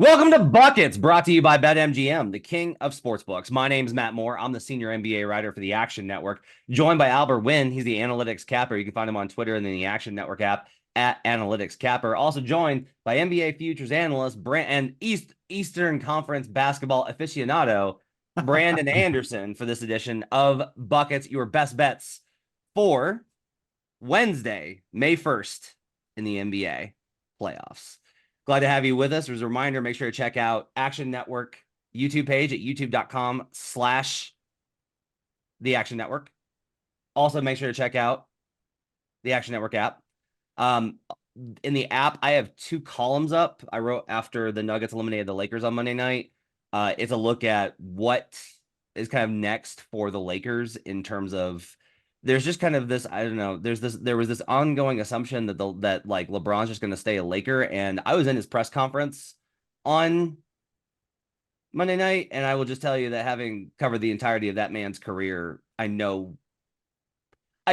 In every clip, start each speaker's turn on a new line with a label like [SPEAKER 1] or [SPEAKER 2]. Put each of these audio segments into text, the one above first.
[SPEAKER 1] Welcome to Buckets, brought to you by BetMGM, the king of sportsbooks. My name's Matt Moore. I'm the senior NBA writer for the Action Network, joined by Albert Nguyen. He's the analytics capper. You can find him on Twitter and then the Action Network app at Analytics Capper. Also joined by NBA futures analyst and Eastern Conference basketball aficionado, Brandon Anderson, for this edition of Buckets, your best bets for Wednesday, May 1st in the NBA playoffs. Glad to have you with us. As a reminder, make sure to check out Action Network YouTube page at youtube.com/the Action Network. Also, make sure to check out the Action Network app. In the app, I have two columns up. I wrote after the Nuggets eliminated the Lakers on Monday night. It's a look at what is kind of next for the Lakers in terms of there's just kind of this, I don't know, there was this ongoing assumption that like LeBron's just going to stay a Laker. And I was in his press conference on Monday night, and I will just tell you that having covered the entirety of that man's career, I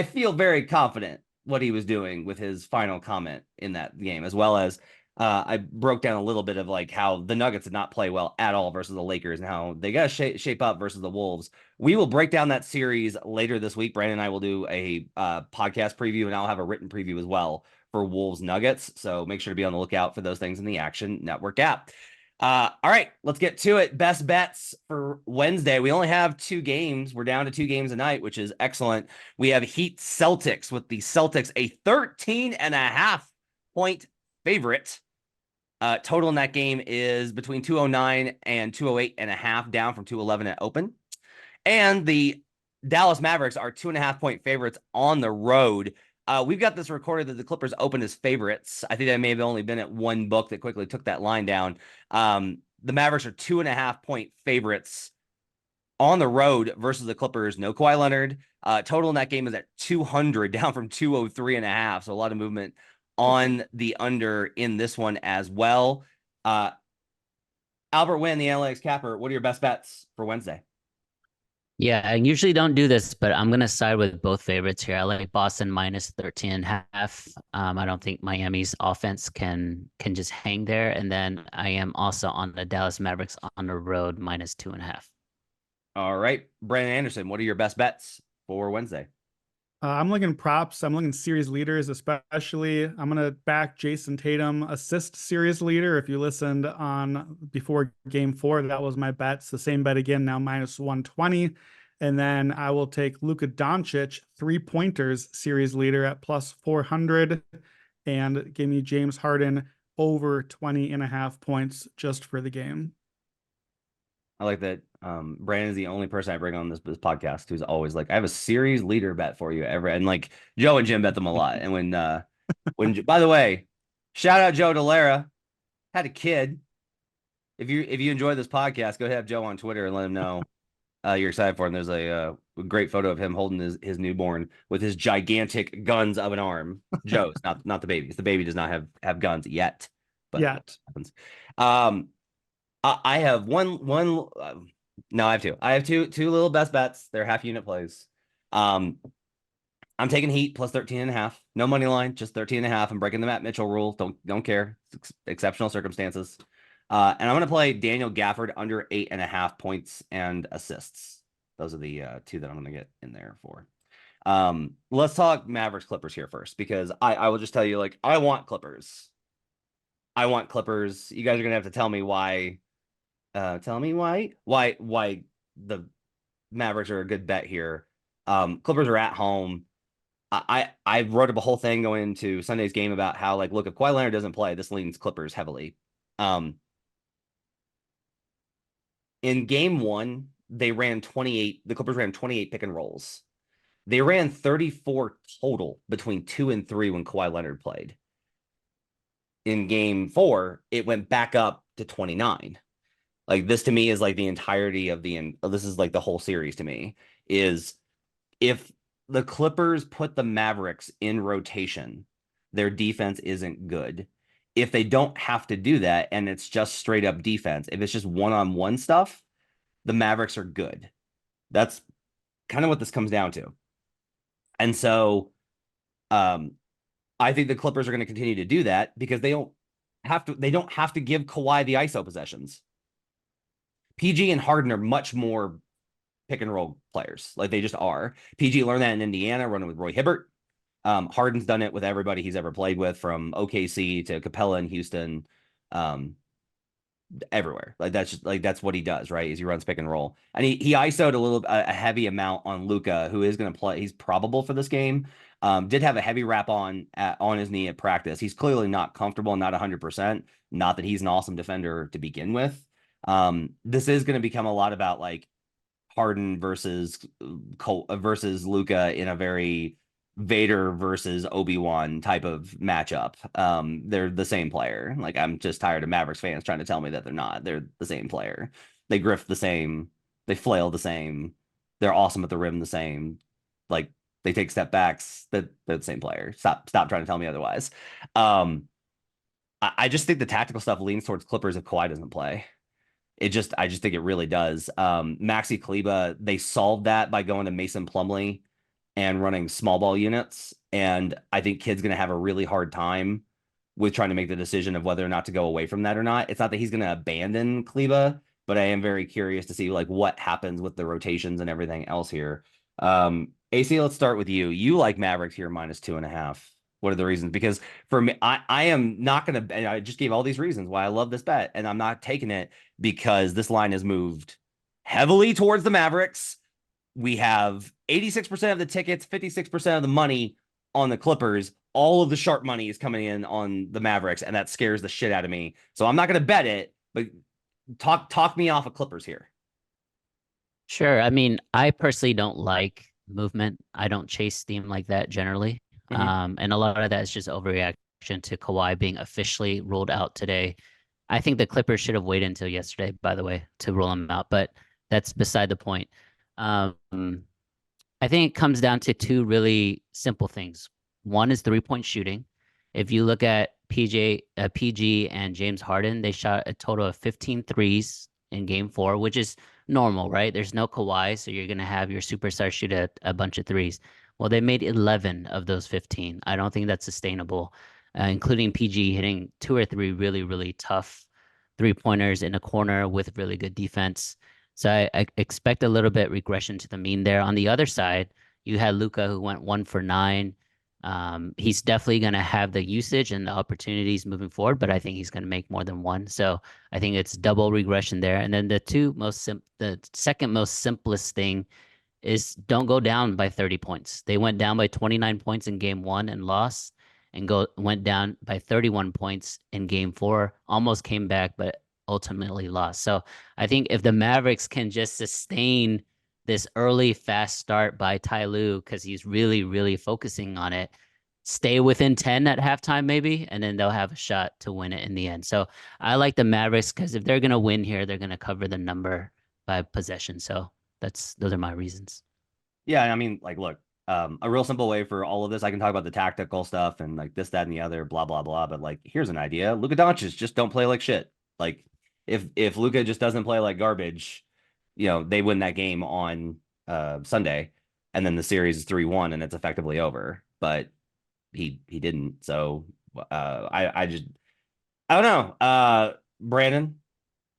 [SPEAKER 1] feel very confident what he was doing with his final comment in that game, as well as I broke down a little bit of like how the Nuggets did not play well at all versus the Lakers and how they got to shape up versus the Wolves. We will break down that series later this week. Brandon and I will do a podcast preview, and I'll have a written preview as well for Wolves Nuggets. So make sure to be on the lookout for those things in the Action Network app. All right, let's get to it. Best bets for Wednesday. We only have two games. We're down to two games a night, which is excellent. We have Heat Celtics, with the Celtics a 13.5-point favorite. Total in that game is between 209 and 208.5, down from 211 at open. And the Dallas Mavericks are 2.5-point favorites on the road. We've got this recorded that the Clippers opened as favorites. I think that may have only been at one book that quickly took that line down. The Mavericks are 2.5-point favorites on the road versus the Clippers. No Kawhi Leonard. Total in that game is at 200, down from 203.5. So a lot of movement on the under in this one as well. Albert Nguyen, the analytics capper, what are your best bets for Wednesday?
[SPEAKER 2] Yeah, I usually don't do this, but I'm gonna side with both favorites here. I like Boston minus 13.5. I don't think Miami's offense can just hang there. And then I am also on the Dallas Mavericks on the road minus 2.5.
[SPEAKER 1] All right, Brandon Anderson, what are your best bets for Wednesday?
[SPEAKER 3] I'm looking props. I'm looking series leaders, especially. I'm gonna back Jason Tatum assist series leader. If you listened on before game 4, that was my bet. It's the same bet again, now minus 120. And then I will take Luka Doncic 3-pointers series leader at plus 400, and give me James Harden over 20.5 points just for the game.
[SPEAKER 1] I like that. Brandon is the only person I bring on this podcast who's always like, I have a series leader bet for you ever. And like Joe and Jim bet them a lot. And when by the way, shout out Joe Delara, had a kid. If you enjoy this podcast, go have Joe on Twitter and let him know you're excited for him. There's a great photo of him holding his newborn with his gigantic guns of an arm. Joe's not the baby's. The baby does not have guns yet, but
[SPEAKER 3] Yet.
[SPEAKER 1] happens. I have no, I have two. I have two little best bets. They're half unit plays. I'm taking Heat plus 13.5. No money line, just 13.5. I'm breaking the Matt Mitchell rule. Don't care. It's exceptional circumstances. And I'm gonna play Daniel Gafford under 8.5 points and assists. Those are the two that I'm gonna get in there for. Let's talk Mavericks Clippers here first, because I will just tell you, like, I want Clippers. I want Clippers. You guys are gonna have to tell me why. Tell me why the Mavericks are a good bet here. Clippers are at home. I wrote up a whole thing going into Sunday's game about how, like, look, if Kawhi Leonard doesn't play, this leans Clippers heavily. In game 1, they ran 28. The Clippers ran 28 pick and rolls. They ran 34 total between 2 and 3 when Kawhi Leonard played. In game 4, it went back up to 29. Like, this to me is like the entirety of this is like the whole series to me, is if the Clippers put the Mavericks in rotation, their defense isn't good. If they don't have to do that and it's just straight up defense, if it's just one-on-one stuff, the Mavericks are good. That's kind of what this comes down to. And so I think the Clippers are going to continue to do that because they don't don't have to give Kawhi the ISO possessions. PG and Harden are much more pick and roll players. Like they just are. PG learned that in Indiana, running with Roy Hibbert. Harden's done it with everybody he's ever played with, from OKC to Capella in Houston, everywhere. Like that's what he does, right? Is he runs pick and roll, and he ISO'd a heavy amount on Luka, who is going to play. He's probable for this game. Did have a heavy wrap on his knee at practice. He's clearly not comfortable and not 100%. Not that he's an awesome defender to begin with. This is going to become a lot about like Harden versus Luka in a very Vader versus Obi-Wan type of matchup. They're the same player. Like, I'm just tired of Mavericks fans trying to tell me that they're not. They're the same player. They grift the same. They flail the same. They're awesome at the rim the same. Like, they take step backs. They're the same player. Stop trying to tell me otherwise. I just think the tactical stuff leans towards Clippers if Kawhi doesn't play. I just think it really does. Maxi Kleber, they solved that by going to Mason Plumlee and running small ball units. And I think Kid's going to have a really hard time with trying to make the decision of whether or not to go away from that or not. It's not that he's going to abandon Kleber, but I am very curious to see like what happens with the rotations and everything else here. AC, let's start with you. You like Mavericks here -2.5. What are the reasons? Because for me, I am not going to, I just gave all these reasons why I love this bet, and I'm not taking it because this line has moved heavily towards the Mavericks. We have 86% of the tickets, 56% of the money on the Clippers. All of the sharp money is coming in on the Mavericks, and that scares the shit out of me. So I'm not going to bet it, but talk me off of Clippers here.
[SPEAKER 2] Sure. I mean, I personally don't like movement. I don't chase steam like that generally. And a lot of that is just overreaction to Kawhi being officially ruled out today. I think the Clippers should have waited until yesterday, by the way, to rule him out, but that's beside the point. I think it comes down to two really simple things. One is 3-point shooting. If you look at PG and James Harden, they shot a total of 15 threes in game 4, which is normal, right? There's no Kawhi, so you're going to have your superstar shoot a bunch of threes. Well, they made 11 of those 15. I don't think that's sustainable, including PG hitting 2 or 3 really, really tough 3-pointers in a corner with really good defense. So I expect a little bit regression to the mean there. On the other side, you had Luka, who went 1 for 9. He's definitely going to have the usage and the opportunities moving forward, but I think he's going to make more than one. So I think it's double regression there. And then the second most simplest thing is don't go down by 30 points. They went down by 29 points in game 1 and lost, and went down by 31 points in game 4, almost came back, but ultimately lost. So I think if the Mavericks can just sustain this early fast start by Ty Lue, because he's really, really focusing on it, stay within 10 at halftime maybe, and then they'll have a shot to win it in the end. So I like the Mavericks because if they're going to win here, they're going to cover the number by possession. So those are my reasons.
[SPEAKER 1] Yeah, I mean, like, look, a real simple way for all of this, I can talk about the tactical stuff and like this, that, and the other, blah, blah, blah. But like, here's an idea. Luka Doncic just don't play like shit. Like, if Luka just doesn't play like garbage, they win that game on Sunday, and then the series is 3-1 and it's effectively over. But he didn't. So I don't know. Brandon,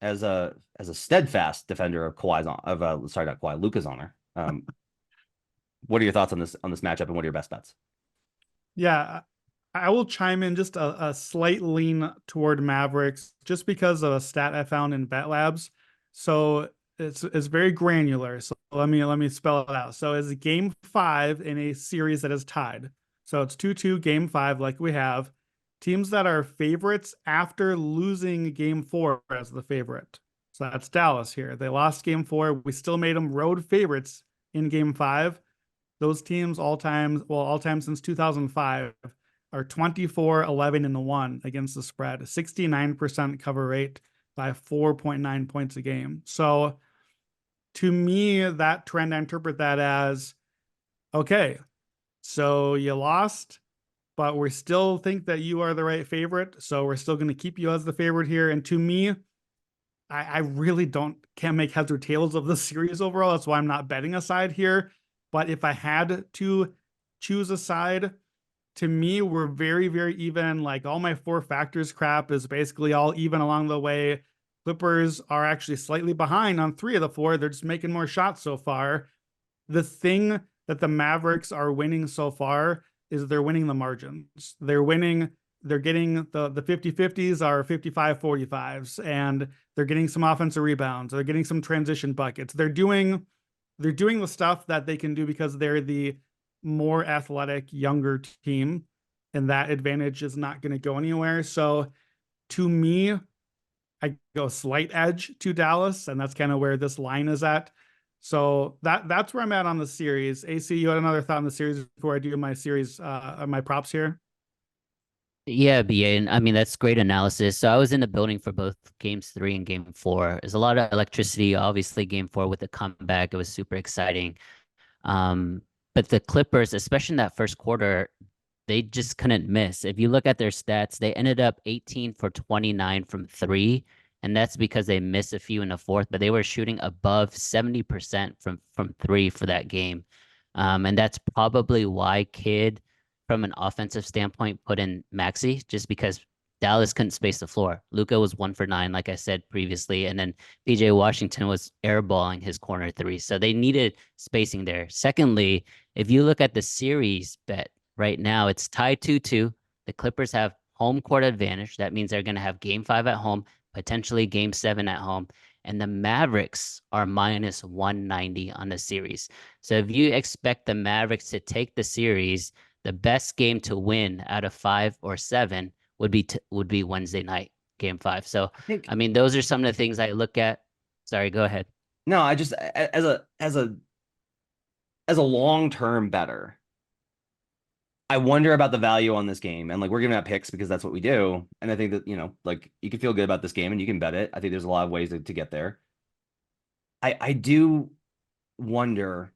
[SPEAKER 1] as a steadfast defender of Luka's honor. What are your thoughts on this matchup, and what are your best bets?
[SPEAKER 3] Yeah, I will chime in just a slight lean toward Mavericks just because of a stat I found in Bet Labs. So it's very granular. So let me spell it out. So it's game 5 in a series that is tied. So it's 2-2 game 5 like we have. Teams that are favorites after losing game 4 as the favorite. So that's Dallas here. They lost game 4. We still made them road favorites in game 5. Those teams all time since 2005 are 24-11-1 against the spread, 69% cover rate by 4.9 points a game. So to me, that trend, I interpret that as, okay, so you lost, but we still think that you are the right favorite. So we're still going to keep you as the favorite here. And to me, I really can't make heads or tails of the series overall. That's why I'm not betting a side here. But if I had to choose a side, to me, we're very, very even. Like all my four factors crap is basically all even along the way. Clippers are actually slightly behind on three of the four. They're just making more shots so far. The thing that the Mavericks are winning so far is they're winning the margins. They're getting the 50-50s are 55-45s, and they're getting some offensive rebounds. They're getting some transition buckets. They're doing the stuff that they can do because they're the more athletic, younger team, and that advantage is not going to go anywhere. So to me, I go slight edge to Dallas, and that's kind of where this line is at. So that's where I'm at on the series. AC, you had another thought on the series before I do my series, my props here?
[SPEAKER 2] Yeah, BA, and I mean that's great analysis. So I was in the building for both games 3 and game 4. There's a lot of electricity. Obviously, game 4 with the comeback, it was super exciting. But the Clippers, especially in that first quarter, they just couldn't miss. If you look at their stats, they ended up 18 for 29 from three, and that's because they missed a few in the fourth, but they were shooting above 70% from three for that game. And that's probably why Kidd, from an offensive standpoint, put in Maxey, just because Dallas couldn't space the floor. Luka was 1 for 9, like I said previously, and then PJ Washington was airballing his corner three. So they needed spacing there. Secondly, if you look at the series bet right now, it's tied 2-2. The Clippers have home court advantage. That means they're going to have game 5 at home, potentially game 7 at home. And the Mavericks are minus 190 on the series. So if you expect the Mavericks to take the series, the best game to win out of 5 or 7 would be Wednesday night, game 5. So, I mean, those are some of the things I look at. Sorry, go ahead.
[SPEAKER 1] No, I just as a long-term better, I wonder about the value on this game. And like we're giving out picks because that's what we do. And I think that, like you can feel good about this game and you can bet it. I think there's a lot of ways to get there. I do wonder,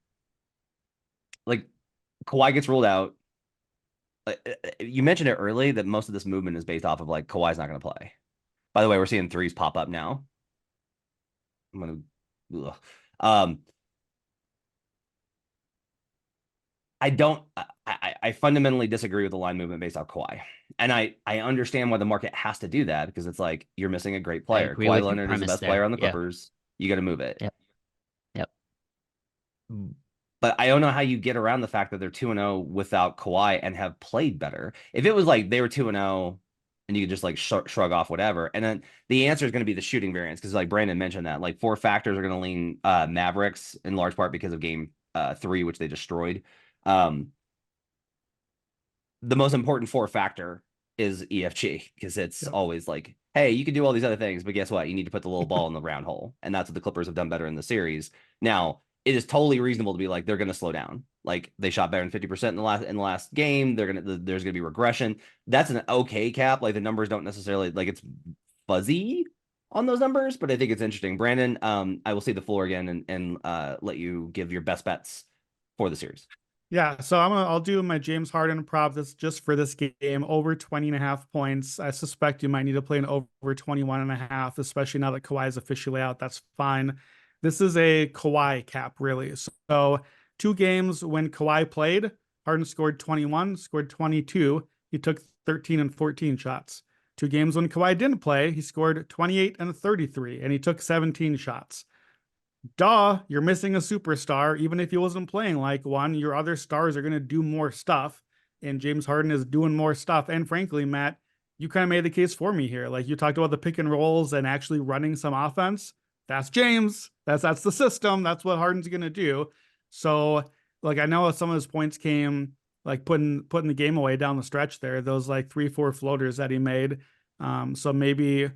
[SPEAKER 1] like Kawhi gets ruled out. You mentioned it early that most of this movement is based off of like Kawhi's not going to play. By the way, we're seeing threes pop up now. I'm gonna, I fundamentally disagree with the line movement based off Kawhi, and I understand why the market has to do that because it's like you're missing a great player.
[SPEAKER 2] Agree
[SPEAKER 1] Kawhi
[SPEAKER 2] with your
[SPEAKER 1] Leonard is the
[SPEAKER 2] premise
[SPEAKER 1] best
[SPEAKER 2] there.
[SPEAKER 1] player on the
[SPEAKER 2] Yeah.
[SPEAKER 1] Clippers. You got to move it.
[SPEAKER 2] Yep. Yep.
[SPEAKER 1] But I don't know how you get around the fact that they're 2-0 without Kawhi and have played better. If it was like they were 2-0 and you could just like shrug off whatever, and then the answer is going to be the shooting variance because like Brandon mentioned that like 4 factors are going to lean Mavericks in large part because of game 3, which they destroyed. The most important 4 factor is EFG because it's always like, hey, you can do all these other things, but guess what? You need to put the little ball in the round hole. And that's what the Clippers have done better in the series. Now, it is totally reasonable to be like, they're going to slow down. Like they shot better than 50% in the last game. There's going to be regression. That's an okay cap. Like the numbers don't necessarily like it's fuzzy on those numbers, but I think it's interesting. Brandon, I will see the floor again and let you give your best bets for the series.
[SPEAKER 3] Yeah, so I'll do my James Harden prop. That's just for this game, over 20.5 points. I suspect you might need to play an over 21.5, especially now that Kawhi is officially out. That's fine. This is a Kawhi cap, really. So 2 games when Kawhi played, Harden scored 21, scored 22. He took 13 and 14 shots. 2 games when Kawhi didn't play, he scored 28 and 33, and he took 17 shots. Duh, you're missing a superstar. Even if he wasn't playing like one, your other stars are going to do more stuff. And James Harden is doing more stuff. And frankly, Matt, you kind of made the case for me here. Like you talked about the pick and rolls and actually running some offense. That's James. That's the system. That's what Harden's going to do. So, like, I know some of his points came like putting the game away down the stretch there. Those like 3-4 floaters that he made. So maybe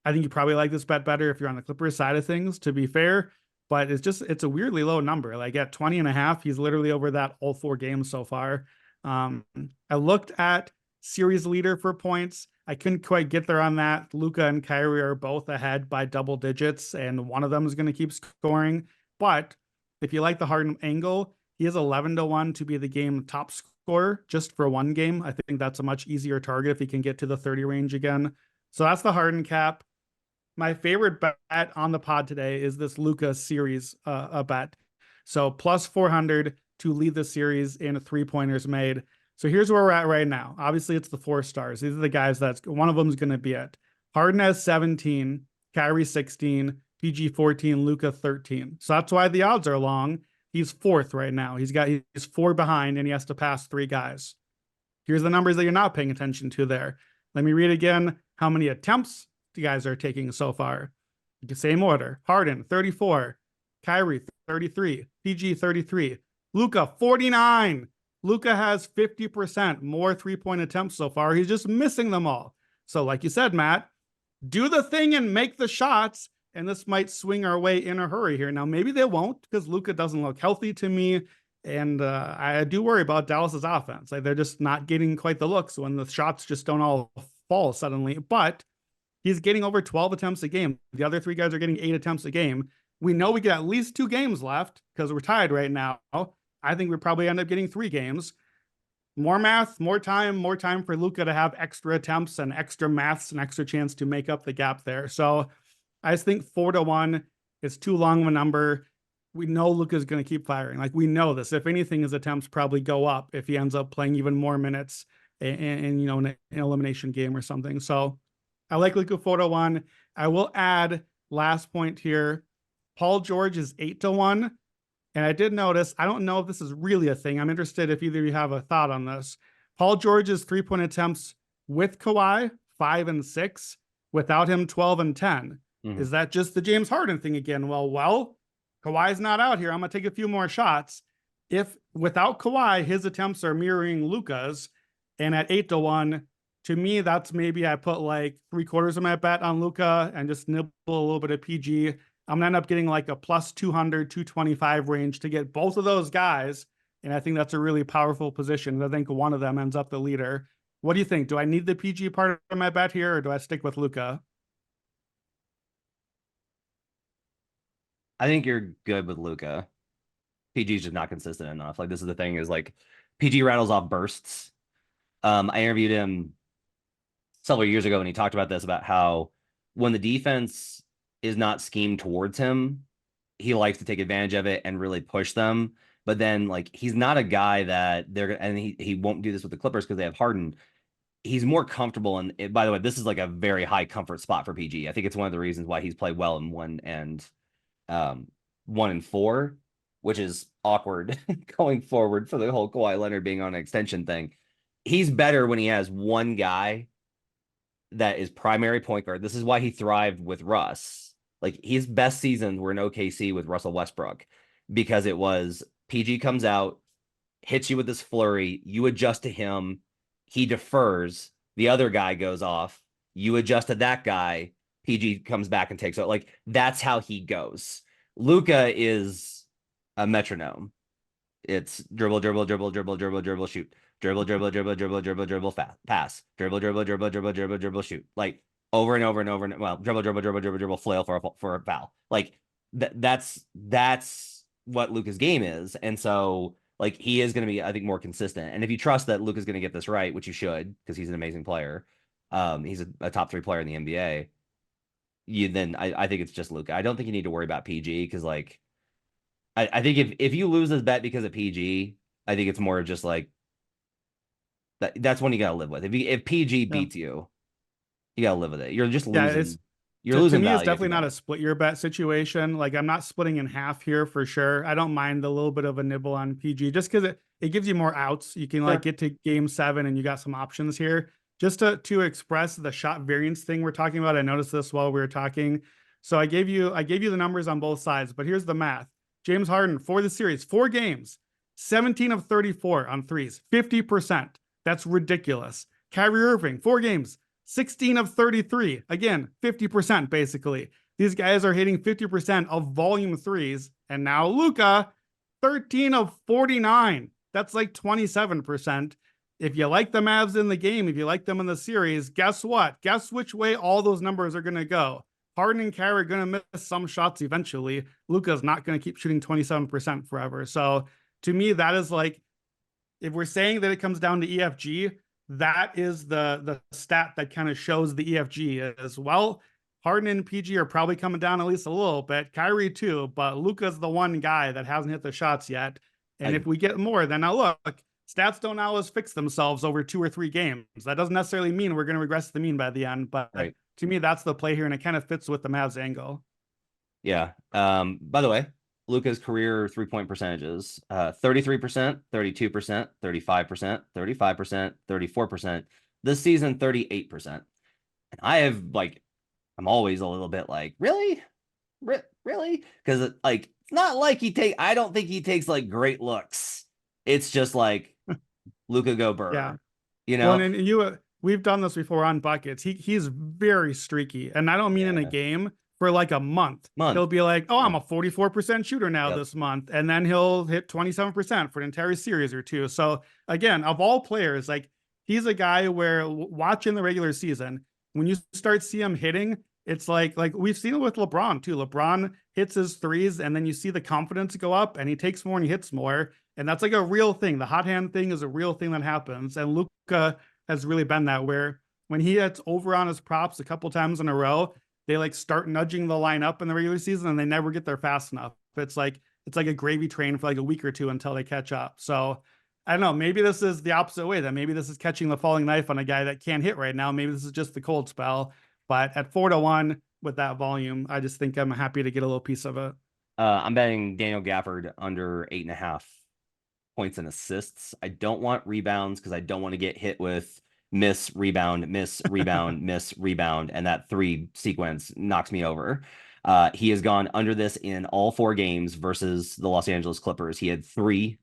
[SPEAKER 3] I think you probably like this bet better if you're on the Clippers side of things, to be fair. But it's a weirdly low number. Like at 20.5, he's literally over that all 4 games so far. I looked at series leader for points. I couldn't quite get there on that. Luka and Kyrie are both ahead by double digits, and one of them is going to keep scoring. But if you like the Harden angle, he is 11-1 to be the game top scorer just for 1 game. I think that's a much easier target if he can get to the 30 range again. So that's the Harden cap. My favorite bet on the pod today is this Luka series bet. So plus 400 to lead the series in 3-pointers made. So here's where we're at right now. Obviously, it's the 4 stars. These are the guys that's one of them is going to be it. Harden has 17, Kyrie 16, PG 14, Luka 13. So that's why the odds are long. He's 4th right now. He's 4 behind, and he has to pass 3 guys. Here's the numbers that you're not paying attention to there. Let me read again how many attempts you guys are taking so far. The same order. Harden, 34. Kyrie, 33. PG, 33. Luka, 49. Luka has 50% more three-point attempts so far. He's just missing them all. So like you said, Matt, do the thing and make the shots, and this might swing our way in a hurry here. Now, maybe they won't because Luka doesn't look healthy to me, and I do worry about Dallas's offense. Like, they're just not getting quite the looks when the shots just don't all fall suddenly. But he's getting over 12 attempts a game. The other 3 guys are getting 8 attempts a game. We know we get at least 2 games left because we're tied right now. I think we probably end up getting 3 games. More math, more time for Luka to have extra attempts and extra maths and extra chance to make up the gap there. So I just think 4-1 is too long of a number. We know Luka's going to keep firing. Like, we know this. If anything, his attempts probably go up if he ends up playing even more minutes in an elimination game or something. So I like Luka 4-1. I will add last point here. Paul George is 8-1. And I did notice, I don't know if this is really a thing. I'm interested if either of you have a thought on this. Paul George's 3-point attempts with Kawhi, 5 and 6, without him, 12 and 10. Mm-hmm. Is that just the James Harden thing again? Well, Kawhi's not out here. I'm going to take a few more shots. If without Kawhi, his attempts are mirroring Luka's, and at 8-1, to me, that's maybe I put like 3/4 of my bet on Luka and just nibble a little bit of PG. I'm going to end up getting like a plus 200, 225 range to get both of those guys. And I think that's a really powerful position. I think one of them ends up the leader. What do you think? Do I need the PG part of my bet here, or do I stick with Luka?
[SPEAKER 1] I think you're good with Luka. PG's just not consistent enough. Like, this is the thing, is like PG rattles off bursts. I interviewed him several years ago, and he talked about this, about how when the defense is not schemed towards him, he likes to take advantage of it and really push them. But then, like, he's not a guy that they're, and he won't do this with the Clippers because they have Harden. He's more comfortable. And by the way, this is like a very high comfort spot for PG. I think it's one of the reasons why he's played well in 1 and 4, which is awkward going forward for the whole Kawhi Leonard being on an extension thing. He's better when he has one guy that is primary point guard. This is why he thrived with Russ. Like, his best seasons were in OKC with Russell Westbrook, because it was PG comes out, hits you with this flurry, you adjust to him, he defers, the other guy goes off, you adjust to that guy, PG comes back and takes it. Like, that's how he goes. Luka is a metronome. It's dribble, dribble, dribble, dribble, dribble, dribble, shoot. Dribble, dribble, dribble, dribble, dribble, dribble, pass. Dribble, dribble, dribble, dribble, dribble, dribble, shoot. Like, over and over and over. Well, dribble, dribble, dribble, dribble, dribble, flail for a foul. Like, that's what Luka's game is. And so, like, he is going to be, I think, more consistent. And if you trust that Luka's going to get this right, which you should, because he's an amazing player, he's a top 3 player in the NBA. I think it's just Luka. I don't think you need to worry about PG, because, like, I think if you lose this bet because of PG, I think it's more of just like that's one you gotta live with. If PG beats you, you gotta live with it. You're just losing. You're losing.
[SPEAKER 3] To me,
[SPEAKER 1] value
[SPEAKER 3] it's definitely not a split your bet situation. Like, I'm not splitting in half here for sure. I don't mind a little bit of a nibble on PG just because it gives you more outs. You can like get to game 7 and you got some options here. Just to express the shot variance thing we're talking about. I noticed this while we were talking. So I gave you the numbers on both sides, but here's the math. James Harden for the series, 4 games, 17 of 34 on threes, 50%. That's ridiculous. Kyrie Irving, 4 games, 16 of 33. Again, 50% basically. These guys are hitting 50% of volume threes. And now Luka, 13 of 49. That's like 27%. If you like the Mavs in the game, if you like them in the series, guess what? Guess which way all those numbers are going to go. Harden and Kyrie are going to miss some shots eventually. Luka's not going to keep shooting 27% forever. So to me, that is like, if we're saying that it comes down to EFG, that is the stat that kind of shows the EFG as well. Harden and PG are probably coming down at least a little bit. Kyrie too, but Luka's the one guy that hasn't hit the shots yet. And if we get more, then now look, stats don't always fix themselves over 2 or 3 games. That doesn't necessarily mean we're going to regress to the mean by the end, but
[SPEAKER 1] Right.
[SPEAKER 3] to me, that's the play here, and it kind of fits with the Mavs angle.
[SPEAKER 1] Yeah. By the way, Luka's career 3-point percentages, 33%, 32%, 35%, 35%, 34%. This season, 38%. And I have like, I'm always a little bit like, really? Really? Because like, it's not like I don't think he takes like great looks. It's just like Luka go Burr.
[SPEAKER 3] Yeah.
[SPEAKER 1] You
[SPEAKER 3] Well,
[SPEAKER 1] know?
[SPEAKER 3] and you, we've done this before on buckets. He's very streaky, and I don't mean in a
[SPEAKER 1] Yeah.
[SPEAKER 3] game. For like a month, he'll be like, "Oh, I'm a 44% shooter now this month," and then he'll hit 27% for an entire series or two. So again, of all players, like he's a guy where watching the regular season, when you start see him hitting, it's like we've seen it with LeBron too. LeBron hits his threes, and then you see the confidence go up, and he takes more and he hits more, and that's like a real thing. The hot hand thing is a real thing that happens, and Luka has really been that, where when he hits over on his props a couple times in a row, they like start nudging the line up in the regular season and they never get there fast enough. It's like a gravy train for like a week or two until they catch up. So I don't know, maybe this is the opposite way, that maybe this is catching the falling knife on a guy that can't hit right now. Maybe this is just the cold spell, but at 4-1 with that volume, I just think I'm happy to get a little piece of it.
[SPEAKER 1] I'm betting Daniel Gafford under 8.5 points and assists. I don't want rebounds because I don't want to get hit with miss, rebound, miss, rebound, miss, rebound, and that 3 sequence knocks me over. He has gone under this in all 4 games versus the Los Angeles Clippers. He had 3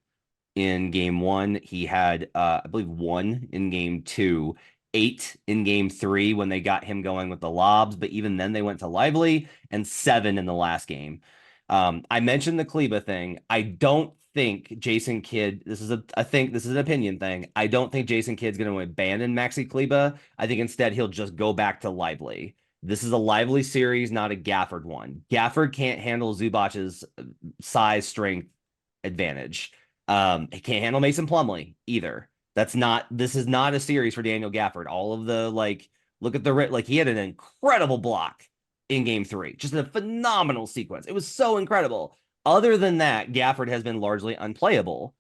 [SPEAKER 1] in game 1. He had, I believe, 1 in game 2, 8 in game 3 when they got him going with the lobs, but even then they went to Lively, and 7 in the last game. I mentioned the Kleba thing. I don't think Jason Kidd, this is an opinion thing. I don't think Jason Kidd's going to abandon Maxi Kleba. I think instead he'll just go back to Lively. This is a Lively series, not a Gafford one. Gafford can't handle Zubac's size, strength advantage. He can't handle Mason Plumlee either. This is not a series for Daniel Gafford. All of the look at the he had an incredible block in game 3, just a phenomenal sequence. It was so incredible. Other than that, Gafford has been largely unplayable.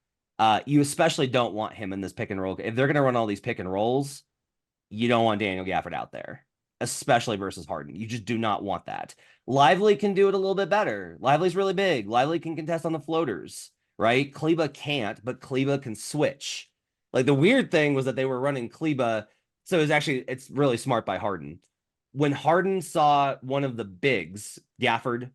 [SPEAKER 1] You especially don't want him in this pick and roll. If they're going to run all these pick and rolls, you don't want Daniel Gafford out there, especially versus Harden. You just do not want that. Lively can do it a little bit better. Lively's really big. Lively can contest on the floaters, right? Kleba can't, but Kleba can switch. Like the weird thing was that they were running Kleba, so it's really smart by Harden. When Harden saw one of the bigs, Gafford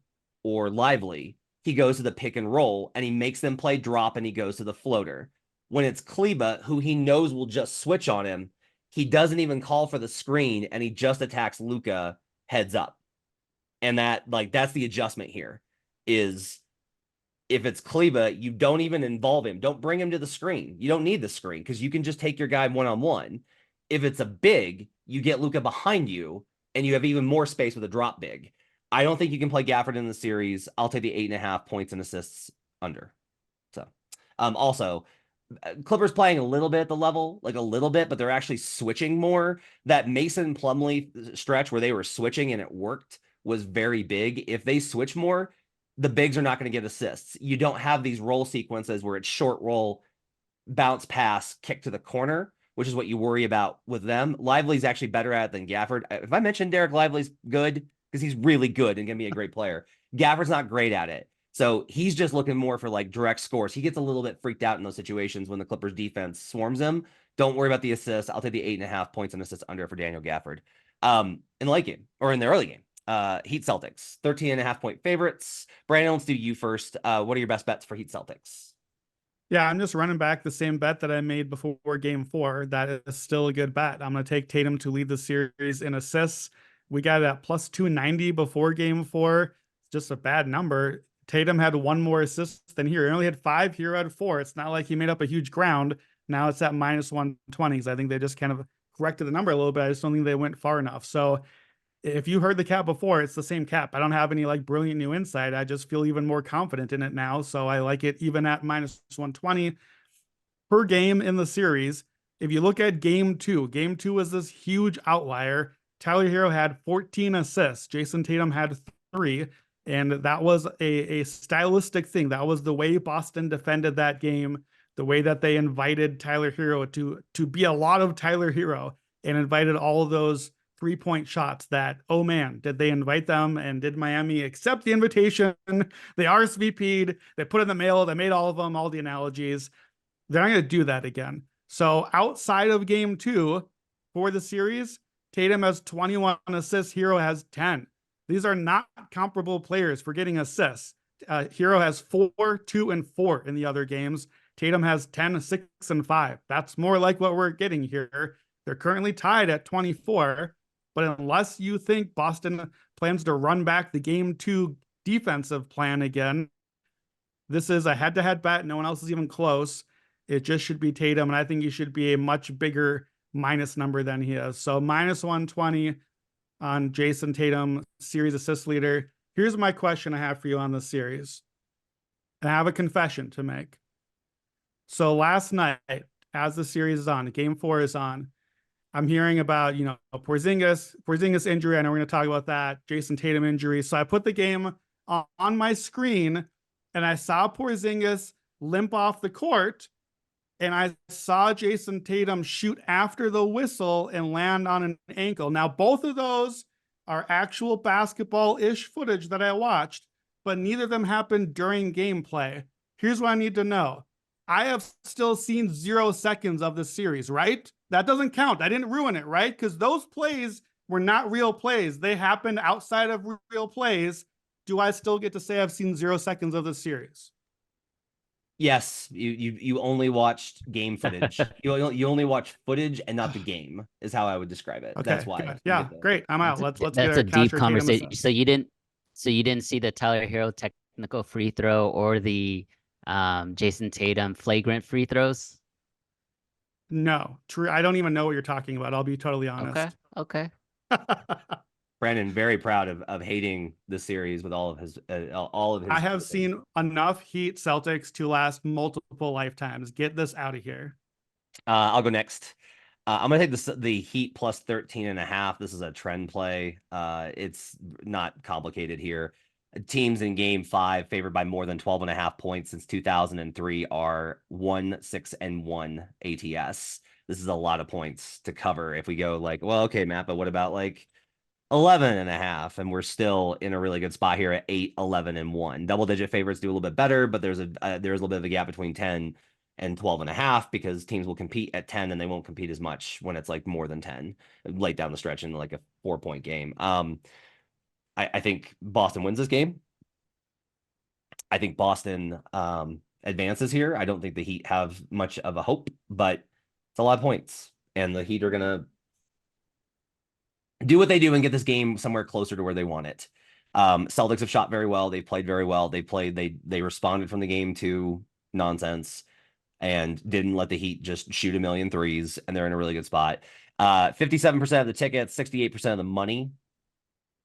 [SPEAKER 1] or Lively, he goes to the pick and roll and he makes them play drop and he goes to the floater. When it's Kleba, who he knows will just switch on him, he doesn't even call for the screen and he just attacks Luka heads up. And that's the adjustment here is if it's Kleba, you don't even involve him. Don't bring him to the screen. You don't need the screen because you can just take your guy one-on-one. If it's a big, you get Luka behind you and you have even more space with a drop big. I don't think you can play Gafford in the series. I'll take the 8.5 points and assists under. So, also, Clippers playing a little bit at the level, like a little bit, but they're actually switching more. That Mason Plumlee stretch where they were switching and it worked was very big. If they switch more, the bigs are not going to get assists. You don't have these roll sequences where it's short roll, bounce pass, kick to the corner, which is what you worry about with them. Lively's actually better at it than Gafford. If I mentioned Derek Lively's good, because he's really good and can be a great player, Gafford's not great at it. So he's just looking more for like direct scores. He gets a little bit freaked out in those situations when the Clippers defense swarms him. Don't worry about the assists. I'll take the 8.5 points and assists under for Daniel Gafford. In the late game or in the early game, Heat Celtics, 13.5 point favorites. Brandon, let's do you first. What are your best bets for Heat Celtics?
[SPEAKER 3] Yeah, I'm just running back the same bet that I made before game 4. That is still a good bet. I'm going to take Tatum to lead the series in assists. We got it at plus 290 before game 4. It's just a bad number. Tatum had 1 more assist than here. He only had 5 here out of 4. It's not like he made up a huge ground. Now it's at minus 120s. I think they just kind of corrected the number a little bit. I just don't think they went far enough. So if you heard the cap before, it's the same cap. I don't have any like brilliant new insight. I just feel even more confident in it now. So I like it even at minus 120 per game in the series. If you look at game 2 was this huge outlier. Tyler Hero had 14 assists. Jason Tatum had 3. And that was a stylistic thing. That was the way Boston defended that game. the way that they invited Tyler Hero to be a lot of Tyler Hero and invited all of those 3-point shots that, oh man, did they invite them, and did Miami accept the invitation? They RSVP'd, they put in the mail, they made all of them, all the analogies. They're not going to do that again. So outside of game 2 for the series, Tatum has 21 assists, Hero has 10. These are not comparable players for getting assists. Hero has 4, 2, and 4 in the other games. Tatum has 10, 6, and 5. That's more like what we're getting here. They're currently tied at 24, but unless you think Boston plans to run back the game 2 defensive plan again, this is a head-to-head bet. No one else is even close. It just should be Tatum, and I think he should be a much bigger minus number than he is. So minus 120 on Jason Tatum, series assist leader. Here's my question I have for you on this series. And I have a confession to make. So last night, as the series is on, game 4 is on, I'm hearing about, Porzingis injury. I know we're going to talk about that. Jason Tatum injury. So I put the game on my screen, and I saw Porzingis limp off the court, and I saw Jason Tatum shoot after the whistle and land on an ankle. Now, both of those are actual basketball-ish footage that I watched, but neither of them happened during gameplay. Here's what I need to know. I have still seen 0 seconds of the series, right? That doesn't count. I didn't ruin it, right? Because those plays were not real plays. They happened outside of real plays. Do I still get to say I've seen 0 seconds of the series?
[SPEAKER 1] Yes, you only watched game footage. you only watch footage and not the game, is how I would describe it.
[SPEAKER 3] Okay,
[SPEAKER 1] that's why.
[SPEAKER 3] good. Yeah, great. I'm out. Let's get
[SPEAKER 2] That's
[SPEAKER 3] our
[SPEAKER 2] a deep
[SPEAKER 3] Casher Tatum
[SPEAKER 2] conversation.
[SPEAKER 3] assist.
[SPEAKER 2] So you didn't see the Tyler Hero technical free throw or the Jason Tatum flagrant free throws?
[SPEAKER 3] No, true. I don't even know what you're talking about. I'll be totally honest.
[SPEAKER 2] Okay.
[SPEAKER 1] Brandon, very proud of hating the series with all of his
[SPEAKER 3] I have seen enough Heat Celtics to last multiple lifetimes. Get this out of here.
[SPEAKER 1] I'll go next. I'm gonna take the Heat plus 13.5. This is a trend play. It's not complicated here. Teams in game 5 favored by more than 12.5 points since 2003 are 1-6-1 ATS. This is a lot of points to cover. If we go like, well, okay, Matt, but what about like 11.5? And we're still in a really good spot here at 8, 11, and 1. Double-digit favorites do a little bit better, but there's a little bit of a gap between 10 and 12.5 because teams will compete at 10 and they won't compete as much when it's like more than 10 late down the stretch in like a 4-point game. I think Boston wins this game. I think Boston advances here. I don't think the Heat have much of a hope, but it's a lot of points, and the Heat are gonna do what they do and get this game somewhere closer to where they want it. Celtics have shot very well. They've played very well. They responded from the game to nonsense and didn't let the Heat just shoot a million threes, and they're in a really good spot. 57% of the tickets, 68% of the money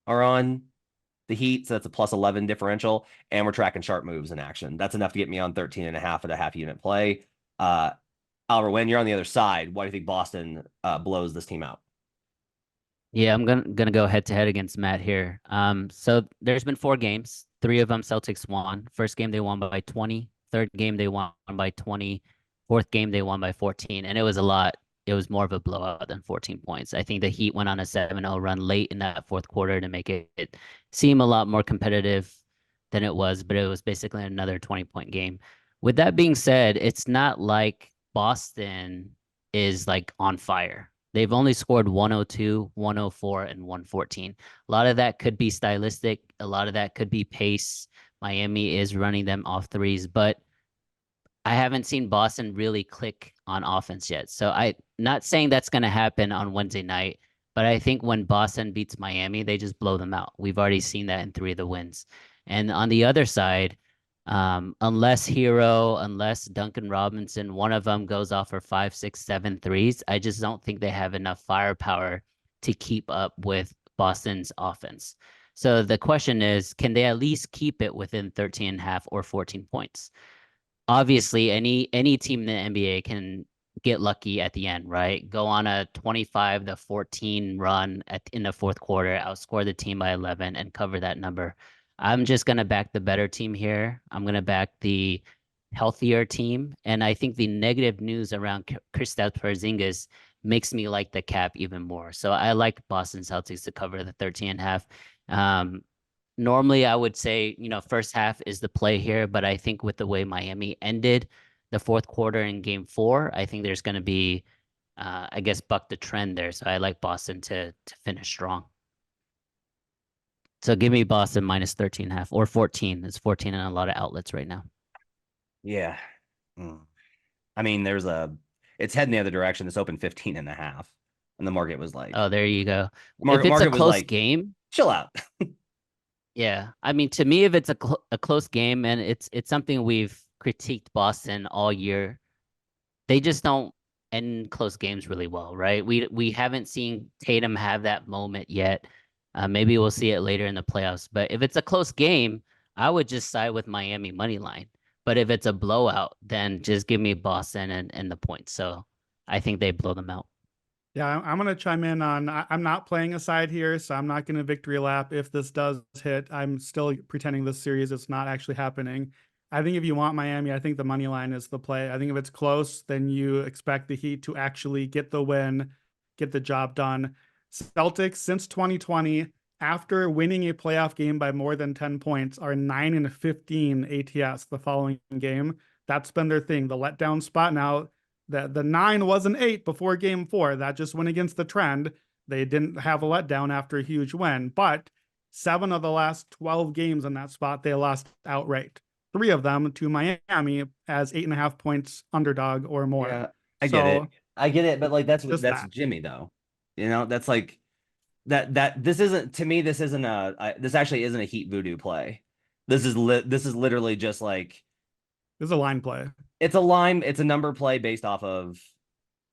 [SPEAKER 1] are on the Heat, so that's a plus 11 differential, and we're tracking sharp moves in action. That's enough to get me on 13.5 at a half unit play. Oliver, when you're on the other side, why do you think Boston blows this team out?
[SPEAKER 2] Yeah, I'm gonna go head to head against Matt here. So there's been 4 games. 3 of them Celtics won. First game they won by 20. Third game they won by 20. Fourth game they won by 14, and it was a lot. It was more of a blowout than 14 points. I think the Heat went on a 7-0 run late in that fourth quarter to make it seem a lot more competitive than it was, but it was basically another 20-point game. With that being said, it's not like Boston is like on fire. They've only scored 102, 104, and 114. A lot of that could be stylistic. A lot of that could be pace. Miami is running them off threes, but I haven't seen Boston really click on offense yet. So I'm not saying that's going to happen on Wednesday night, but I think when Boston beats Miami, they just blow them out. We've already seen that in 3 of the wins. And on the other side, unless Hero, unless Duncan Robinson, one of them goes off for 5, 6, 7 threes, I just don't think they have enough firepower to keep up with Boston's offense. So the question is, can they at least keep it within 13.5 or 14 points? Obviously, any team in the NBA can get lucky at the end, right? Go on a 25-14 run in the fourth quarter, outscore the team by 11, and cover that number. I'm just going to back the better team here. I'm going to back the healthier team. And I think the negative news around Kristaps Porzingis makes me like the cap even more. So I like Boston Celtics to cover the 13.5. Normally I would say, first half is the play here, but I think with the way Miami ended the fourth quarter in game 4, I think there's going to be, I guess, buck the trend there. So I like Boston to finish strong. So give me Boston minus 13.5 or 14. It's 14 in a lot of outlets right now.
[SPEAKER 1] Yeah. I mean, it's heading the other direction. This opened 15.5. And the market was like,
[SPEAKER 2] Oh, there you go. If
[SPEAKER 1] market
[SPEAKER 2] it's a
[SPEAKER 1] market was
[SPEAKER 2] close
[SPEAKER 1] like,
[SPEAKER 2] game,
[SPEAKER 1] chill out.
[SPEAKER 2] yeah. I mean, to me, if it's a close game and it's something we've critiqued Boston all year, they just don't end close games really well, right? We haven't seen Tatum have that moment yet. Maybe we'll see it later in the playoffs. But if it's a close game, I would just side with Miami money line. But if it's a blowout, then just give me Boston and the points. So I think they blow them out.
[SPEAKER 3] Yeah, I'm going to chime in on. I'm not playing a side here, so I'm not going to victory lap if this does hit. I'm still pretending this series is not actually happening. I think if you want Miami, I think the money line is the play. I think if it's close, then you expect the Heat to actually get the win, get the job done. Celtics since 2020, after winning a playoff game by more than 10 points, are 9-15 ATS the following game. That's been their thing, the letdown spot. Now, the 9 was an 8 before game 4. That just went against the trend. They didn't have a letdown after a huge win, but 7 of the last 12 games in that spot, they lost outright. 3 of them to Miami as 8.5 points underdog or more.
[SPEAKER 1] Yeah, I get it. I get it, but like that's
[SPEAKER 3] that.
[SPEAKER 1] Jimmy though. That's like that this isn't, to me, this isn't this actually isn't a Heat voodoo play. This is literally just like,
[SPEAKER 3] This is a line play.
[SPEAKER 1] it's a number play based off of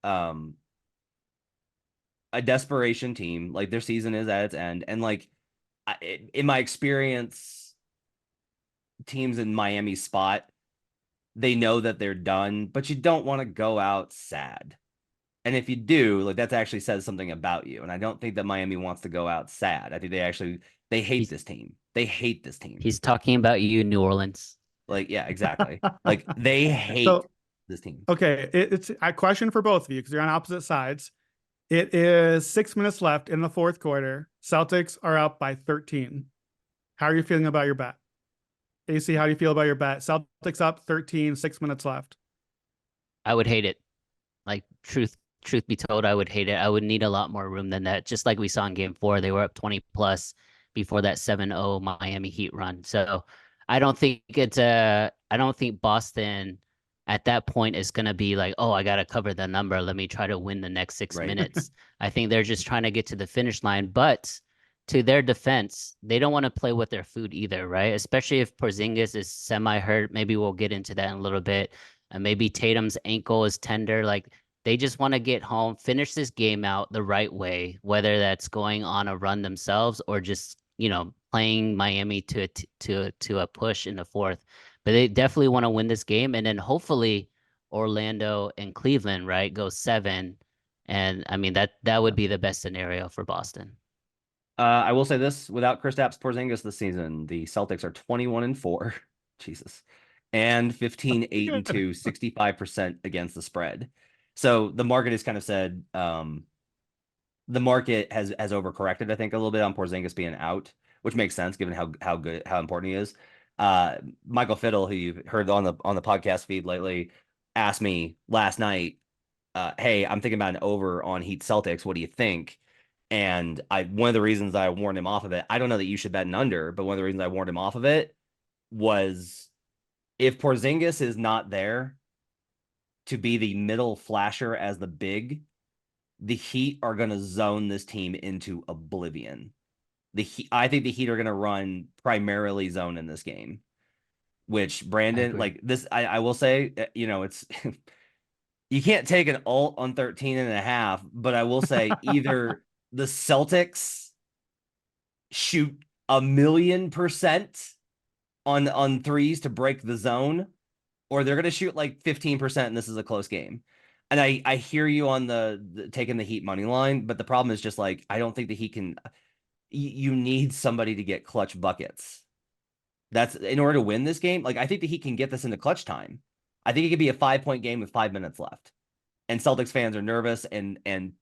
[SPEAKER 1] um a desperation team. Like their season is at its end, and like in my experience, teams in Miami's spot, they know that they're done, but you don't want to go out sad. And if you do, like that actually says something about you. And I don't think that Miami wants to go out sad. I think they hate this team. They hate this team.
[SPEAKER 2] He's talking about you, New Orleans.
[SPEAKER 1] Like, yeah, exactly. Like they hate this team.
[SPEAKER 3] Okay, it's a question for both of you because you're on opposite sides. It is 6 minutes left in the fourth quarter. Celtics are up by 13. How are you feeling about your bet? AC, how do you feel about your bet? Celtics up 13, 6 minutes left.
[SPEAKER 2] I would hate it. Like truth be told, I would hate it. I would need a lot more room than that. Just like we saw in game 4, they were up 20 plus before that 7-0 Miami Heat run. So I don't think Boston at that point is going to be like, oh, I got to cover the number. Let me try to win the next 6 minutes. I think they're just trying to get to the finish line. But to their defense, they don't want to play with their food either, right? Especially if Porzingis is semi-hurt. Maybe we'll get into that in a little bit. And maybe Tatum's ankle is tender. Like they just want to get home, finish this game out the right way, whether that's going on a run themselves or just, playing Miami to a push in the fourth. But they definitely want to win this game. And then hopefully Orlando and Cleveland, right, go 7. And I mean, that would be the best scenario for Boston.
[SPEAKER 1] I will say this, without Kristaps Porzingis this season, the Celtics are 21-4. Jesus. And 15-8-2, 65% against the spread. So the market has kind of said, the market has overcorrected, I think, a little bit on Porzingis being out, which makes sense given how important he is. Michael Fiddle, who you've heard on the podcast feed lately, asked me last night, hey, I'm thinking about an over on Heat Celtics. What do you think? And one of the reasons I warned him off of it, I don't know that you should bet an under, but one of the reasons I warned him off of it was, if Porzingis is not there to be the middle flasher as the big, the Heat are going to zone this team into oblivion. I think the Heat are going to run primarily zone in this game, which Brandon, like this, I will say, it's you can't take an alt on 13.5, but I will say either the Celtics shoot 1,000,000% on threes to break the zone, or they're going to shoot like 15% and this is a close game. And I hear you on the taking the Heat money line, but the problem is just like, I don't think the Heat can. You need somebody to get clutch buckets. That's in order to win this game. Like, I think that he can get this into clutch time. I think it could be a 5-point game with 5 minutes left. And Celtics fans are nervous and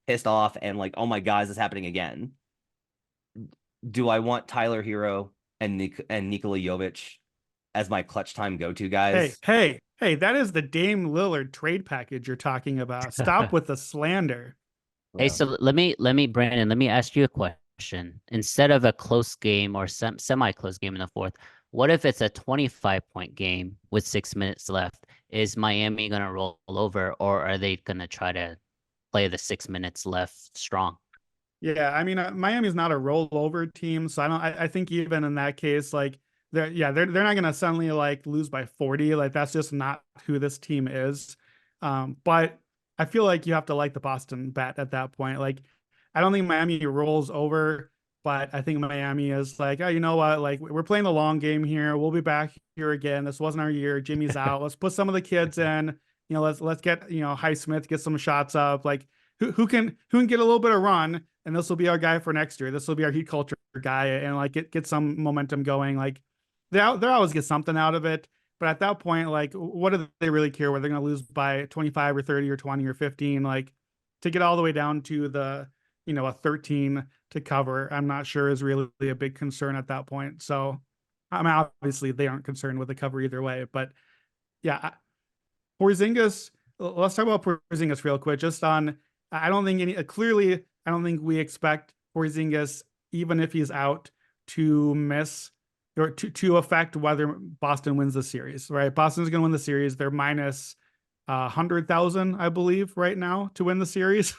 [SPEAKER 1] pissed off and like, oh my God, is this happening again? Do I want Tyler Hero and Nikola Jovic as my clutch time go-to
[SPEAKER 3] Hey,
[SPEAKER 1] guys?
[SPEAKER 3] hey, hey, that is the Dame Lillard trade package you're talking about. Stop with the slander.
[SPEAKER 2] Hey,
[SPEAKER 1] Yeah.
[SPEAKER 2] so Brandon, let me ask you a question. Instead of a close game or semi-close game in the fourth, what if it's a 25-point game with 6 minutes left? Is Miami going to roll over, or are they going to try to play the 6 minutes left strong?
[SPEAKER 3] Yeah, I mean, Miami's not a rollover team, so I think even in that case, like they're not gonna suddenly like lose by 40. Like that's just not who this team is. But I feel like you have to like the Boston bet at that point. Like I don't think Miami rolls over, but I think Miami is like, oh, you know what? Like we're playing the long game here. We'll be back here again. This wasn't our year. Jimmy's out. Let's put some of the kids in. Let's get Highsmith, get some shots up. Like who can get a little bit of run, and this will be our guy for next year. This will be our heat culture guy, and like get some momentum going. Like they always get something out of it. But at that point, like, what do they really care? Whether they're going to lose by 25 or 30 or 20 or 15? Like to get all the way down to the a 13 to cover, I'm not sure is really a big concern at that point. So I mean, obviously they aren't concerned with the cover either way. But yeah, Porzingis. Let's talk about Porzingis real quick. Just on, I don't think clearly, I don't think we expect Porzingis, even if he's out, to miss or to affect whether Boston wins the series. Right? Boston's going to win the series. They're minus 100,000, I believe, right now to win the series.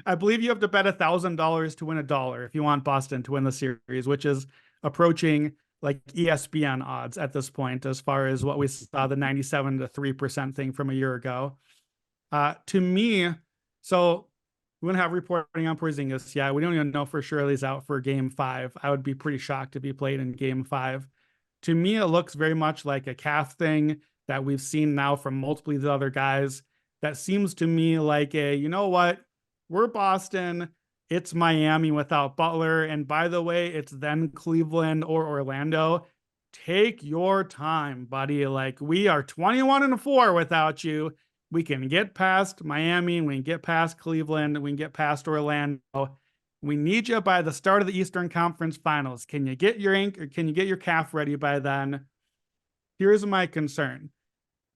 [SPEAKER 3] I believe you have to bet $1,000 to win $1 if you want Boston to win the series, which is approaching like ESPN odds at this point, as far as what we saw the 97 to 3% thing from a year ago. To me, so we wouldn't have reporting on Porzingis. Yeah, we don't even know for sure he's out for game 5. I would be pretty shocked if he played in game 5. To me, it looks very much like a calf thing that we've seen now from multiple of the other guys. That seems to me like you know what? We're Boston. It's Miami without Butler. And by the way, it's then Cleveland or Orlando. Take your time, buddy. Like we are 21-4 without you. We can get past Miami. We can get past Cleveland. We can get past Orlando. We need you by the start of the Eastern Conference Finals. Can you get your ink or can you get your calf ready by then? Here's my concern.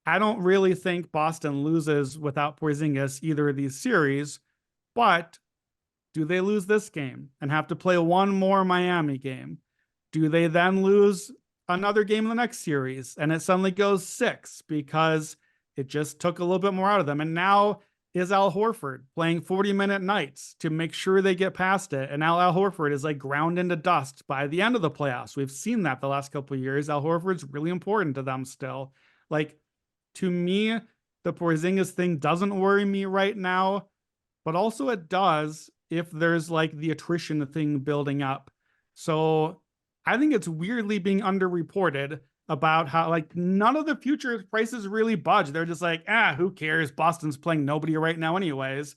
[SPEAKER 3] I don't really think Boston loses without Porzingis either of these series, but do they lose this game and have to play one more Miami game? Do they then lose another game in the next series and it suddenly goes 6 because it just took a little bit more out of them? And now is Al Horford playing 40-minute nights to make sure they get past it? And now Al Horford is like ground into dust by the end of the playoffs. We've seen that the last couple of years. Al Horford's really important to them still. Like, to me, the Porzingis thing doesn't worry me right now, but also it does if there's like the attrition thing building up. So I think it's weirdly being underreported about how like none of the future prices really budge. They're just like, who cares? Boston's playing nobody right now anyways.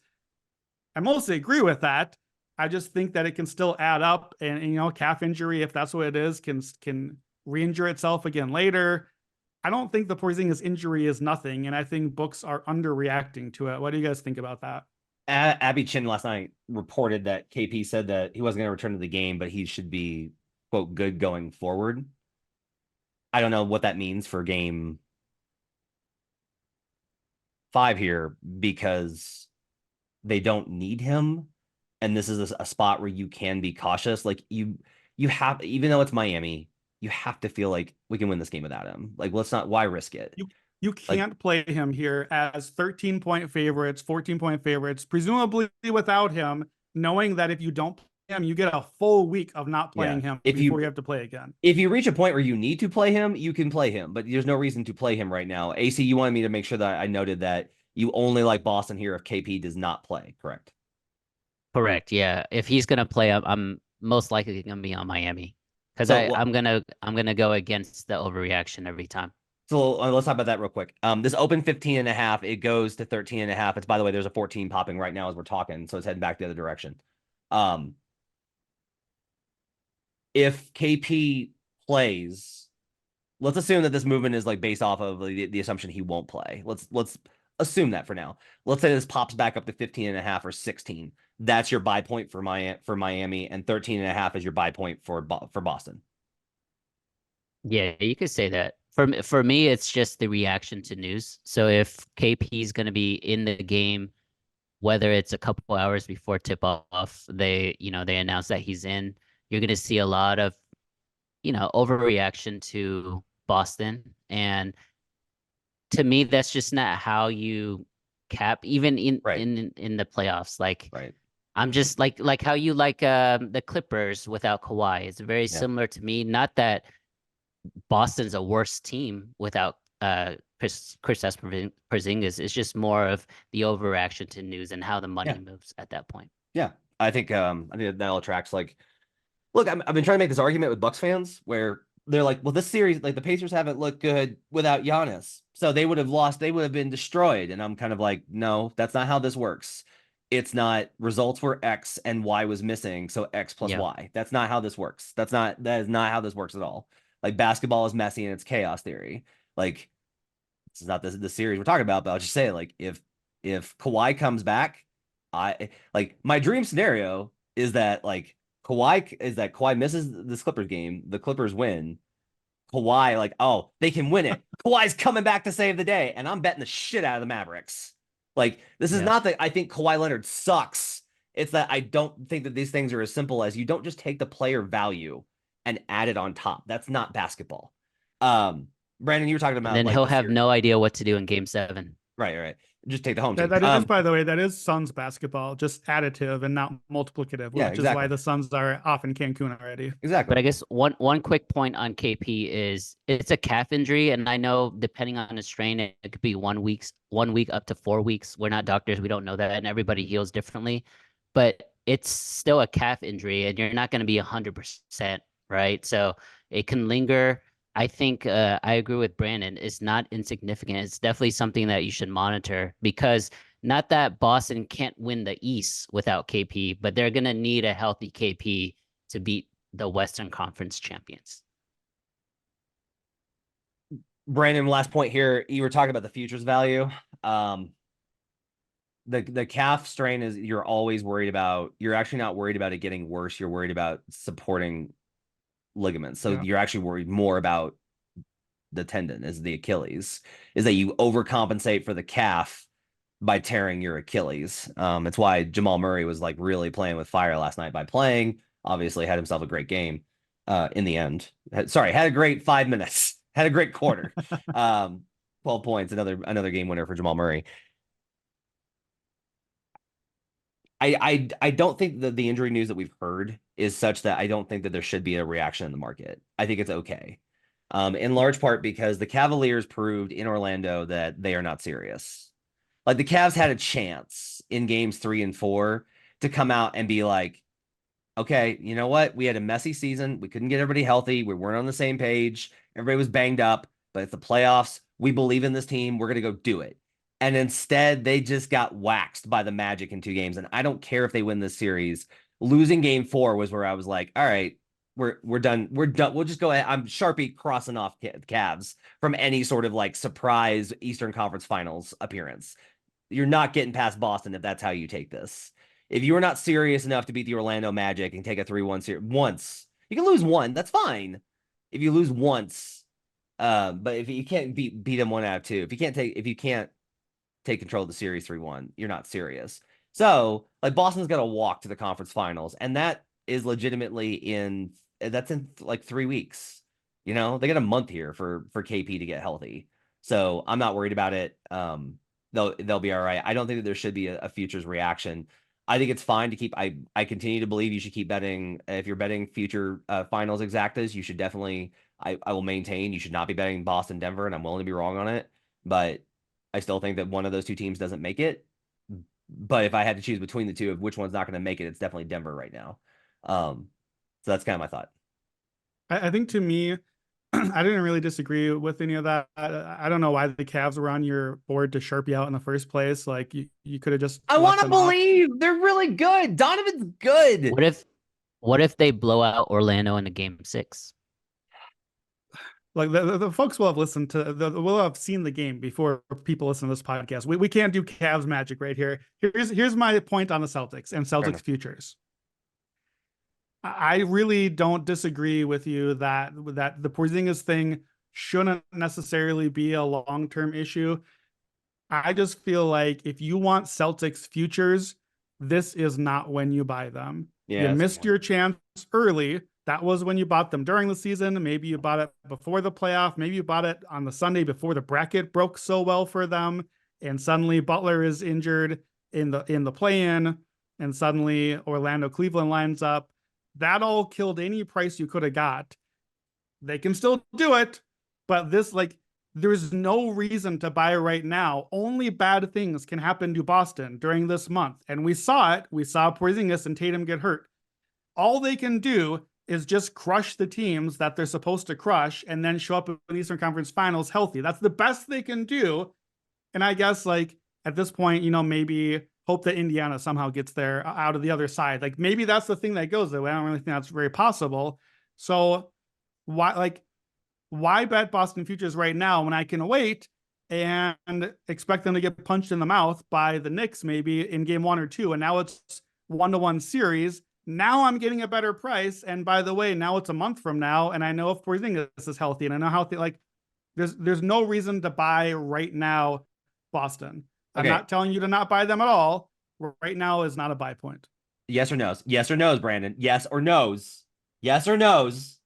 [SPEAKER 3] I mostly agree with that. I just think that it can still add up, and calf injury, if that's what it is, can re-injure itself again later. I don't think the Porzingis injury is nothing, and I think books are underreacting to it. What do you guys think about that?
[SPEAKER 1] Abby Chin last night reported that KP said that he wasn't going to return to the game, but he should be, quote, good going forward. I don't know what that means for game 5 here because they don't need him. And this is a spot where you can be cautious. Like you have, even though it's Miami, you have to feel like we can win this game without him. Like, why risk it?
[SPEAKER 3] You can't play him here as 13-point favorites, 14-point favorites, presumably without him, knowing that if you don't play him, you get a full week of not playing him before you have to play again.
[SPEAKER 1] If you reach a point where you need to play him, you can play him, but there's no reason to play him right now. AC, you wanted me to make sure that I noted that you only like Boston here if KP does not play, correct?
[SPEAKER 2] Correct. Yeah. If he's gonna play, I'm most likely gonna be on Miami because I'm gonna go against the overreaction every time.
[SPEAKER 1] So let's talk about that real quick. This open 15.5, it goes to 13.5. It's, by the way, there's a 14 popping right now as we're talking, so it's heading back the other direction. If KP plays, let's assume that this movement is like based off of the assumption he won't play. Let's assume that for now. Let's say this pops back up to 15 and a half or 16. That's your buy point for Miami, and 13 and a half is your buy point for Boston.
[SPEAKER 2] Yeah, you could say that. For me, it's just the reaction to news. So if KP is going to be in the game, whether it's a couple hours before tip off, they announce that he's in, you're going to see a lot of, overreaction to Boston. And to me, that's just not how you cap, even in the playoffs. Like,
[SPEAKER 1] right.
[SPEAKER 2] I'm just like how you like the Clippers without Kawhi. It's very similar to me. Not that Boston's a worse team without Kristaps Porzingis. It's just more of the overreaction to news and how the money moves at that point.
[SPEAKER 1] Yeah, I think that all tracks. Like, look, I've been trying to make this argument with Bucks fans where they're like, well, this series, like the Pacers haven't looked good without Giannis, so they would have lost, they would have been destroyed. And I'm kind of like, no, that's not how this works. It's not results were X and Y was missing, so X plus Y. That's not how this works. That is not how this works at all. Like basketball is messy and it's chaos theory. Like this is not the series we're talking about, but I'll just say like if Kawhi comes back, I like my dream scenario is that Kawhi misses this Clippers game, the Clippers win. Kawhi, like, oh, they can win it. Kawhi's coming back to save the day, and I'm betting the shit out of the Mavericks. Like, this is not that I think Kawhi Leonard sucks. It's that I don't think that these things are as simple as you don't just take the player value and add it on top. That's not basketball. Brandon, you were talking about
[SPEAKER 2] and then he'll have no idea what to do in Game 7.
[SPEAKER 1] Right. Just take the home team.
[SPEAKER 3] That is, by the way, that is Suns basketball, just additive and not multiplicative, which is why the Suns are off in Cancun already.
[SPEAKER 1] Exactly.
[SPEAKER 2] But I guess one quick point on KP is it's a calf injury, and I know depending on the strain, it could be 1 week up to 4 weeks. We're not doctors, we don't know that, and everybody heals differently. But it's still a calf injury, and you're not going to be 100%, right? So it can linger. I think I agree with Brandon. It's not insignificant. It's definitely something that you should monitor because not that Boston can't win the East without KP, but they're going to need a healthy KP to beat the Western Conference champions.
[SPEAKER 1] Brandon, last point here. You were talking about the futures value. The calf strain is you're always worried about. You're actually not worried about it getting worse. You're worried about supporting ligaments. So you're actually worried more about the tendon is the Achilles, is that you overcompensate for the calf by tearing your Achilles. It's why Jamal Murray was like really playing with fire last night by playing. Obviously had himself a great game in the end. Had a great 5 minutes. Had a great quarter. 12 points, another game winner for Jamal Murray. I don't think that the injury news that we've heard is such that I don't think that there should be a reaction in the market. I think it's okay. In large part because the Cavaliers proved in Orlando that they are not serious. Like the Cavs had a chance in games 3 and 4 to come out and be like, okay, you know what? We had a messy season. We couldn't get everybody healthy. We weren't on the same page. Everybody was banged up, but it's the playoffs. We believe in this team. We're going to go do it. And instead, they just got waxed by the Magic in 2 games. And I don't care if they win this series. Losing game 4 was where I was like, all right, we're done. We're done. We'll just go ahead. I'm Sharpie crossing off Cavs from any sort of like surprise Eastern Conference Finals appearance. You're not getting past Boston if that's how you take this. If you are not serious enough to beat the Orlando Magic and take a 3-1 series once, you can lose one. That's fine. If you lose once, but if you can't beat them 1 out of 2, if you can't take control of the series 3-1, you're not serious. So like Boston's got to walk to the conference finals, and that is legitimately that's in like 3 weeks. You know, they got a month here for KP to get healthy. So I'm not worried about it. They'll be all right. I don't think that there should be a futures reaction. I think it's fine to keep. I continue to believe you should keep betting. If you're betting future finals exactas, you should definitely. I will maintain you should not be betting Boston, Denver, and I'm willing to be wrong on it. But I still think that one of those 2 teams doesn't make it. But if I had to choose between the 2 of which one's not going to make it, it's definitely Denver right now. So that's kind of my thought.
[SPEAKER 3] I think to me, I didn't really disagree with any of that. I don't know why the Cavs were on your board to Sharpie out in the first place. Like you could have just.
[SPEAKER 1] I want to believe they're really good. Donovan's good.
[SPEAKER 2] What if they blow out Orlando in a game 6?
[SPEAKER 3] like the folks will have listened to will have seen the game before people listen to this podcast. We can't do Cavs magic right here. Here's my point on the Celtics and Celtics futures. I really don't disagree with you that the Porzingis thing shouldn't necessarily be a long-term issue. I just feel like if you want Celtics futures, this is not when you buy them.
[SPEAKER 1] Yeah,
[SPEAKER 3] you missed your chance early. That was when you bought them during the season. Maybe you bought it before the playoff. Maybe you bought it on the Sunday before the bracket broke so well for them. And suddenly Butler is injured in the play-in, and suddenly Orlando Cleveland lines up. That all killed any price you could have got. They can still do it, but this, like, there's no reason to buy right now. Only bad things can happen to Boston during this month. And we saw it. We saw Porzingis and Tatum get hurt. All they can do is just crush the teams that they're supposed to crush and then show up in the Eastern Conference Finals healthy. That's the best they can do. And I guess, like, at this point, maybe hope that Indiana somehow gets there out of the other side. Like, maybe that's the thing that goes that way. I don't really think that's very possible. So why bet Boston futures right now when I can wait and expect them to get punched in the mouth by the Knicks maybe in game 1 or 2? And now it's 1-1 series. Now I'm getting a better price. And by the way, now it's a month from now. And I know if Porzingis is healthy, and I know how there's no reason to buy right now, Boston. I'm not telling you to not buy them at all. Right now is not a buy point.
[SPEAKER 1] Yes or no's? Yes or no's, Brandon? Yes or no's? Yes or no's?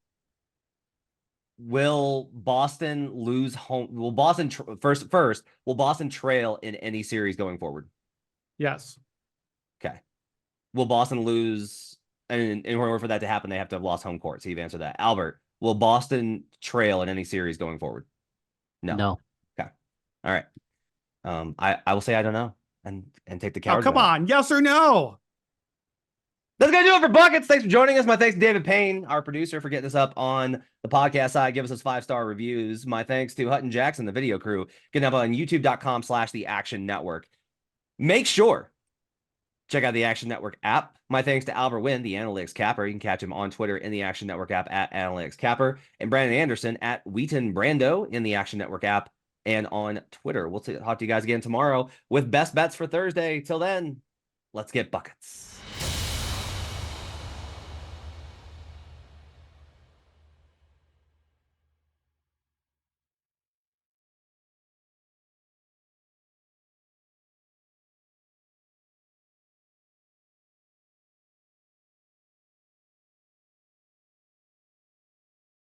[SPEAKER 1] Will Boston lose home? Will Boston first? Will Boston trail in any series going forward?
[SPEAKER 3] Yes.
[SPEAKER 1] Okay. Will Boston lose? And in order for that to happen, they have to have lost home court. So you've answered that. Albert, will Boston trail in any series going forward? No. Okay. All right. I will say I don't know and take the coward.
[SPEAKER 3] Oh, come on. Yes or no?
[SPEAKER 1] That's going to do it for Buckets. Thanks for joining us. My thanks to David Payne, our producer, for getting this up on the podcast side. Give us those 5-star reviews. My thanks to Hutton Jackson, the video crew, getting up on youtube.com/the Action Network. Make sure check out the Action Network app. My thanks to Albert Nguyen, the Analytics Capper. You can catch him on Twitter in the Action Network app at Analytics Capper, and Brandon Anderson at Wheaton Brando in the Action Network app and on Twitter. We'll talk to you guys again tomorrow with best bets for Thursday. Till then, let's get buckets.